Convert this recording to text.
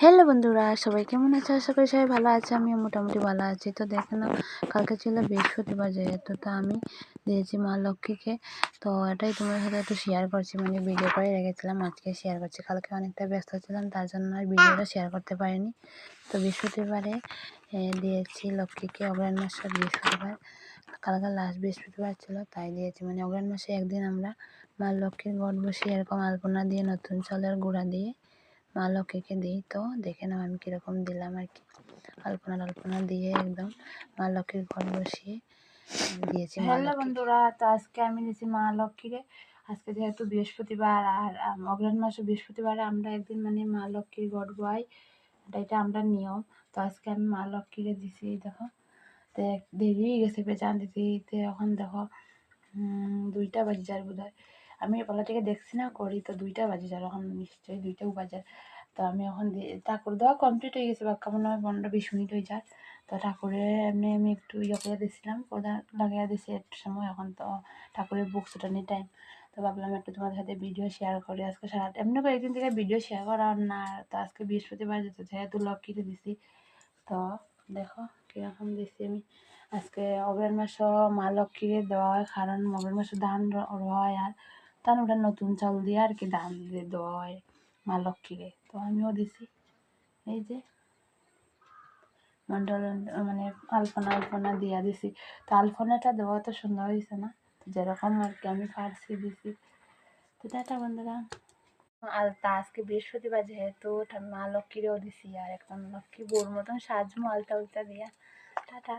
Hello বন্ধুরা, সবাই কেমন আছো? আশা করি সবাই ভালো আছে। আমিও মোটামুটি ভালো আছি। তো দেখে নাও, কালকে ছিল বৃহস্পতিবার, যেহেতু তো আমি দিয়েছি মা লক্ষ্মীকে। তো এটাই তোমার সাথে একটু শেয়ার করছি, মানে ভিডিও করে রেখেছিলাম, আজকে শেয়ার করছি। কালকে অনেকটা ব্যস্ত ছিলাম, তার জন্য আর ভিডিওটা শেয়ার করতে পারিনি। তো বৃহস্পতিবারে দিয়েছি লক্ষ্মীকে, অগ্রহায়ণ মাসের বৃহস্পতিবার। কালকে লাস্ট বৃহস্পতিবার ছিল, তাই দিয়েছি। মানে অগ্রহায়ণ মাসে একদিন আমরা মা লক্ষ্মীর ঘট বসিয়ে এরকম আলপনা দিয়ে, নতুন চালের গুঁড়া দিয়ে মা লক্ষ্মীকে দিই। তো দেখে নাও আমি কীরকম দিলাম আর কি, আলপনা দিয়ে একদম মা লক্ষ্মীর ঘর বসিয়ে দিয়েছি। হ্যালো বন্ধুরা, তো আজকে আমি দিয়েছি মা লক্ষ্মীরে। আজকে যেহেতু বৃহস্পতিবার আর অগ্রহায়ণ মাসে বৃহস্পতিবারে আমরা একদিন মানে মা লক্ষ্মীর ঘট বই, এটা আমরা নিয়ম। তো আজকে আমি মা লক্ষ্মীরে দিছি। দেখো, তো দেরি হয়ে গেছে বেচান দিতে। এখন দেখো 2টা বাজে যার বোধ হয়। আমি এপালা থেকে দেখছি না করি, তো 2টা বাজে যার, এখন নিশ্চয়ই 2টাও বাজার। তো আমি এখন ঠাকুর দেওয়া কমপ্লিট হয়ে গেছে, বাক্কা মনে হয় 15-20 মিনিট হয়ে যায়। তো ঠাকুরের এমনি আমি একটু করে দিয়েছিলাম, প্রদা লাগিয়ে দিয়েছি একটু সময়। এখন তো ঠাকুরের বুক ছুটানোর টাইম, তো ভাবলাম একটু তোমাদের সাথে ভিডিও শেয়ার করি। আজকে সারা এমনি করে একদিন থেকে ভিডিও শেয়ার করা না, তো আজকে বৃহস্পতিবার যেহেতু লক্ষ্মীতে দিছি। তো দেখো কীরকম দিছি আমি আজকে। অগ্রহায়ণ মাসও মা লক্ষ্মীকে দেওয়া হয়, কারণ অগ্রহায়ণ মাসে ধান রোয়া হয়, আর ধান ওটা নতুন চাউল দিয়ে আর কি ধান দিয়ে দেওয়া হয় মা লক্ষ্মীকে। তো আমিও দিছি, এই যে মন্ডল মানে আলপনা দিয়া দিছি। তো আলপনাটা দেওয়া তো সুন্দর হয়েছে না, যেরকম আর কি আমি পারছি দিছি। তো টাটা বন্ধুরা। আর তা আজকে বৃহস্পতিবার যেহেতু মা লক্ষ্মীরও দিছি, আর এখন লক্ষ্মী বউর মতন সাজমো আলতা উল্টা দিয়া। টাটা।